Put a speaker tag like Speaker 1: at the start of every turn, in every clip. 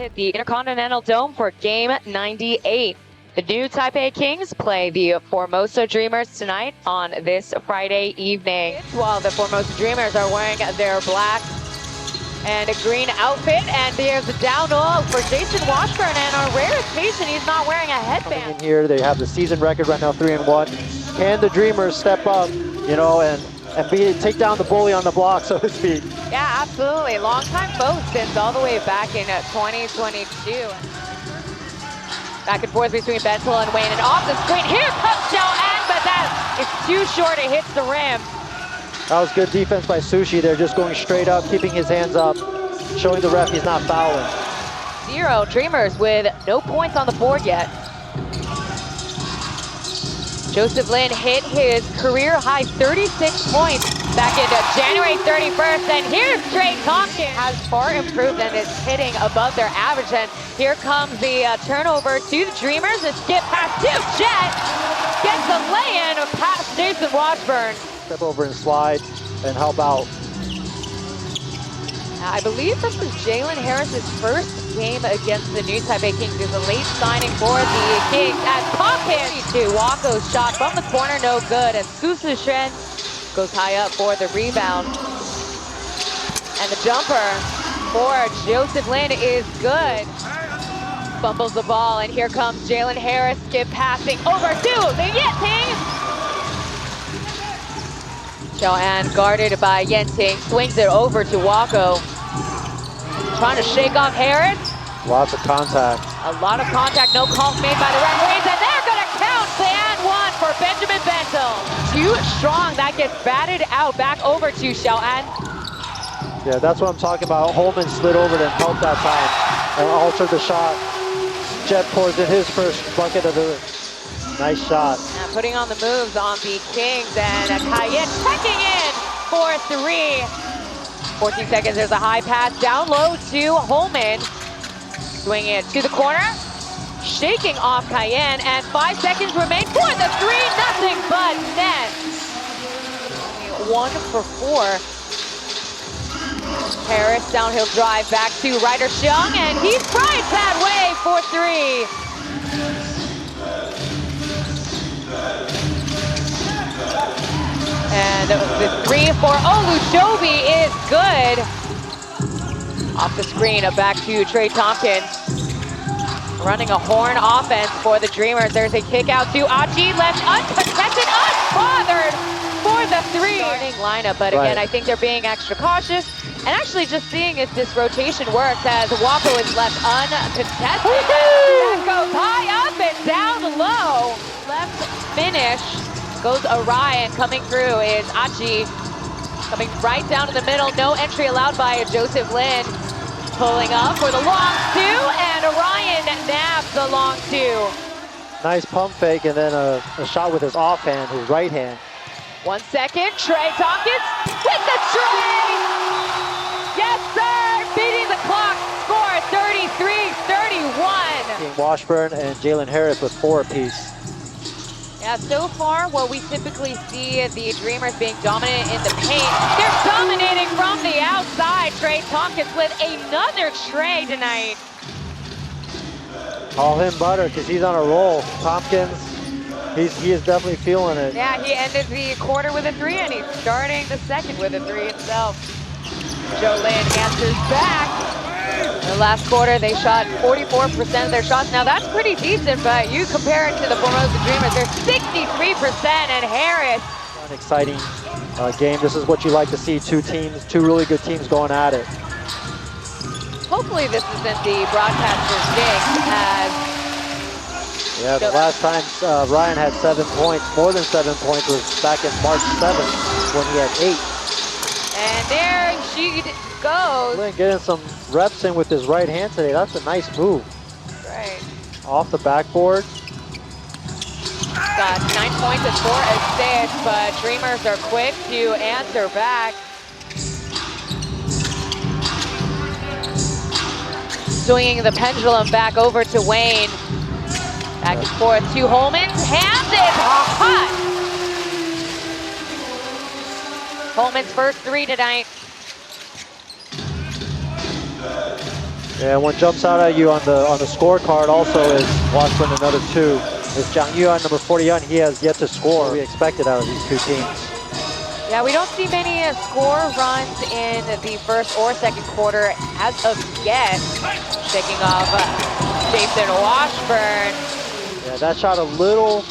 Speaker 1: hit the Intercontinental Dome for Game 98. The new Taipei Kings play the Formosa Dreamers tonight on this Friday evening. While the Formosa Dreamers are wearing their black and a green outfit, and there's a down low for Jason Washburn, and on rare occasion he's not wearing a headband.
Speaker 2: Coming in here, they have the season record right now, 3-1. Can the Dreamers step up, you know, and take down the bully on the block, so to speak?
Speaker 1: Yeah, absolutely. Long-time foe since all the way back in 2022. Back and forth between Bentel and Wayne, and off the screen. Here comes Xiaoan, but that is too short. It hits the rim.
Speaker 2: That was good defense by Sushi. They're just going straight up, keeping his hands up, showing the ref he's not fouling.
Speaker 1: 0 Dreamers with no points on the board yet. Joseph Lin hit his career-high 36 points back in January 31st, and here's Trey Tompkins. Has far improved and is hitting above their average, and here comes the turnover to the Dreamers. A skip past to Jet, gets the lay-in past Jason Washburn.
Speaker 2: Step over and slide and help out.
Speaker 1: I believe this is Jalen Harris's first game against the new Taipei Kings. There's a late signing for the Kings as Tompkins to Wako's shot from the corner, no good. And Su Shen goes high up for the rebound. And the jumper for Joseph Lin is good. Fumbles the ball, and here comes Jalen Harris, skip passing over to the Yenting. Xiaoan guarded by Yenting, swings it over to Wako. Trying to shake off Harris.
Speaker 2: Lots of contact.
Speaker 1: A lot of contact, no calls made by the referees, and they're gonna count the and one for Benjamin Bentel. Too strong, that gets batted out, back over to Xiaoan.
Speaker 2: Yeah, that's what I'm talking about. Holman slid over to help that time and altered the shot. Jet pours in his first bucket of the nice shot.
Speaker 1: And putting on the moves on the Kings, and Kayet checking in for 3. 14 seconds, there's a high pass down low to Holman. Swing it to the corner, shaking off Cayenne, and 5 seconds remain for the 3-0 but net. 1 for 4. Harris downhill drive back to Ryder Xiong, and he strikes that way for 3. And the 3 for Olushobi is good. Off the screen, back to Trey Tompkins. Running a horn offense for the Dreamers. There's a kick out to Aji, left uncontested, unbothered for the 3. Starting lineup, but again, I think they're being extra cautious. And actually just seeing if this rotation works as Wako is left uncontested. That goes high up and down low. Left finish goes awry, and coming through is Achi. Coming right down to the middle, no entry allowed by Joseph Lin. Pulling up for the long 2, and Orion nabs the long 2.
Speaker 2: Nice pump fake, and then a shot with his offhand, his right hand.
Speaker 1: 1 second, Trey Tompkins with the tray! Yes, sir! Beating the clock, score 33-31.
Speaker 2: King Washburn and Jalen Harris with 4 apiece.
Speaker 1: Yeah, so far, what we typically see the Dreamers being dominant in the paint. They're dominating from the outside. Trey Tompkins with another tray tonight.
Speaker 2: Call him butter, because he's on a roll. Tompkins, he is definitely feeling it.
Speaker 1: Yeah, he ended the quarter with a 3, and he's starting the second with a 3 himself. Joe Lin answers back. In the last quarter, they shot 44% of their shots. Now, that's pretty decent, but you compare it to the Formosa Dreamers, they're 63%, and Harris.
Speaker 2: An exciting game. This is what you like to see, two really good teams going at it.
Speaker 1: Hopefully this isn't the broadcaster's jinx, as...
Speaker 2: Yeah, the last time Ryan had 7 points, more than 7 points, was back in March 7th when he had 8.
Speaker 1: And there she goes.
Speaker 2: Lin getting some reps in with his right hand today. That's a nice move.
Speaker 1: Right.
Speaker 2: Off the backboard.
Speaker 1: Got 9 points and 4 assists, but Dreamers are quick to answer back. Swinging the pendulum back over to Wayne. Back and forth to Holman. Hands it hot. Holman's first 3 tonight.
Speaker 2: Yeah, what jumps out at you on the scorecard also is Washburn another 2. Is Jiang Yuan, number 41, he has yet to score. We expected out of these two teams.
Speaker 1: Yeah, we don't see many score runs in the first or second quarter as of yet. Shaking off Jason Washburn.
Speaker 2: Yeah, that shot a little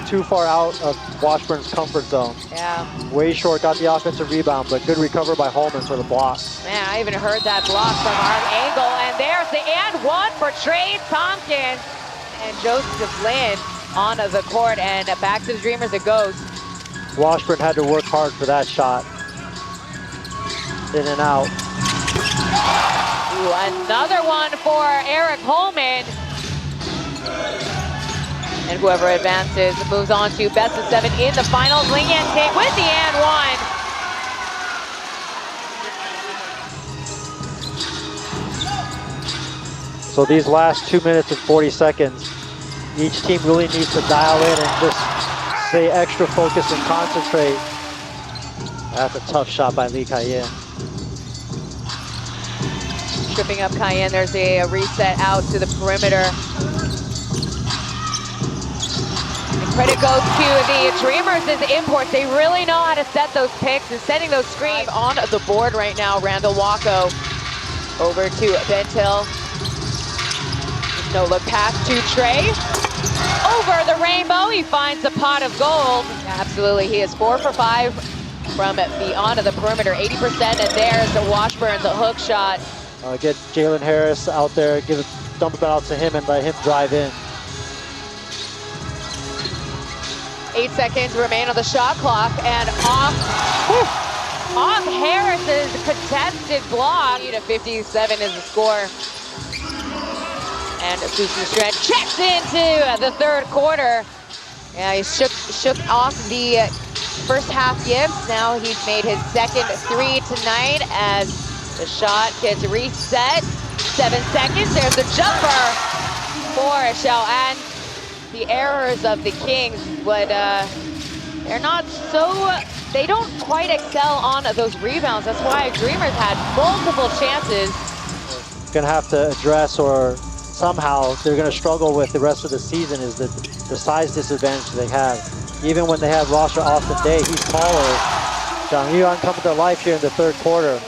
Speaker 2: too far out of Washburn's comfort zone.
Speaker 1: Yeah.
Speaker 2: Way short, got the offensive rebound, but good recover by Holman for the block.
Speaker 1: Man, I even heard that block from arm angle, and there's the and one for Trey Tompkins. And Joseph Lynn on the court, and back to the Dreamers it goes.
Speaker 2: Washburn had to work hard for that shot. In and out.
Speaker 1: Ooh, another one for Eric Holman. And whoever advances moves on to best of 7 in the finals. Ling Yan Ting with the and one.
Speaker 2: So these last 2 minutes and 40 seconds, each team really needs to dial in and just stay extra focused and concentrate. That's a tough shot by Lee Kai-yin.
Speaker 1: Tripping up Cayenne, there's a reset out to the perimeter. And credit goes to the Dreamers as imports. They really know how to set those picks and setting those screens. On the board right now, Randall Wacko over to Bentil. No look pass to Trey. Over the rainbow, he finds a pot of gold. Absolutely, he is 4 for 5 from beyond the perimeter, 80%, and there's the Washburn, the hook shot.
Speaker 2: Get Jalen Harris out there, dump it out to him and let him drive in.
Speaker 1: 8 seconds remain on the shot clock, and off Harris's contested block. 57 is the score. And Susan Strand checks into the third quarter. Yeah, he shook off the first half gifts. Now he's made his second 3 tonight as the shot gets reset. 7 seconds, there's the jumper for Xiao An. The errors of the Kings, but they're not so, they don't quite excel on those rebounds. That's why Dreamers had multiple chances.
Speaker 2: Gonna have to address, or somehow they're gonna struggle with the rest of the season, is the size disadvantage they have. Even when they have roster Austin Day, he's taller. Jiang Yuan coming to life here in the third quarter.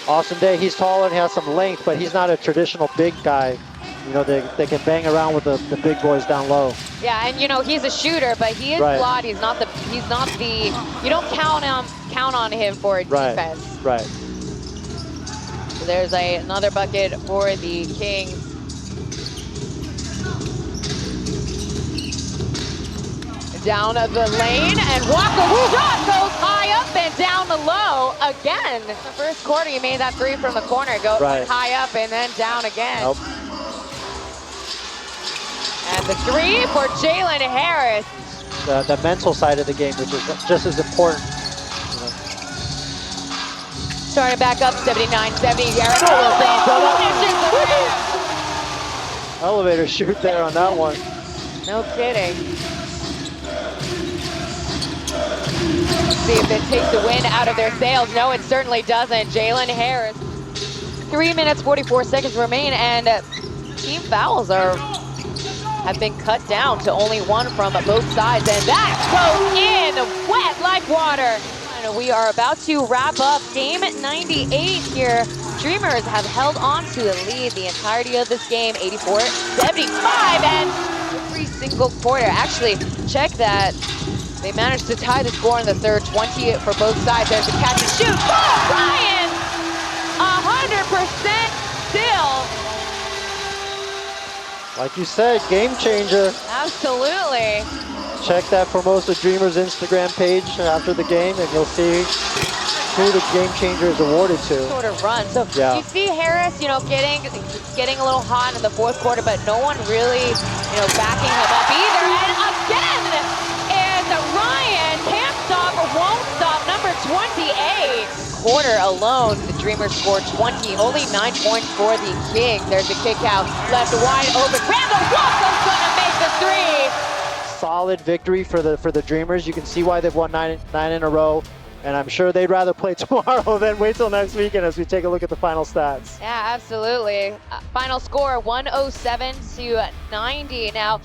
Speaker 2: Austin Day, he's taller and he has some length, but he's not a traditional big guy. You know, they can bang around with the big boys down low.
Speaker 1: Yeah, and you know, he's a shooter, but he is flawed. He's not the, you don't count on him for defense.
Speaker 2: Right.
Speaker 1: So there's another bucket for the Kings. Down the lane, and Wacko's shot goes high up and down the low again. The first quarter, he made that 3 from the corner, go high up and then down again.
Speaker 2: Nope.
Speaker 1: And the 3 for Jalen Harris.
Speaker 2: The mental side of the game, which is just as important. You know.
Speaker 1: Starting back up, 79-70. Harris
Speaker 2: elevator shoot there on that one.
Speaker 1: No kidding. See if it takes the wind out of their sails. No, it certainly doesn't. Jalen Harris. 3 minutes, 44 seconds remain, and team fouls have been cut down to only 1 from both sides, and that goes in wet like water. And we are about to wrap up game 98 here. Dreamers have held on to the lead the entirety of this game, 84-75, and every single quarter. Actually, check that. They managed to tie the score in the third, 20 for both sides. There's a catch and shoot. Oh, Ryan! 100% still.
Speaker 2: Like you said, game changer.
Speaker 1: Absolutely.
Speaker 2: Check that Formosa Dreamers Instagram page after the game, and you'll see who the game changer is awarded to.
Speaker 1: Sort of run. So you see Harris, you know, getting a little hot in the fourth quarter, but no one really, you know, backing him up either. And again, Ryan can't stop or won't stop, number 28. Quarter alone, the Dreamers scored 20, only 9 points for the Kings. There's a kick out, left wide open. Randall Wacko's gonna make the 3.
Speaker 2: Solid victory for the Dreamers. You can see why they've won nine in a row. And I'm sure they'd rather play tomorrow than wait till next weekend as we take a look at the final stats.
Speaker 1: Yeah, absolutely. Final score 107 to 90. Now,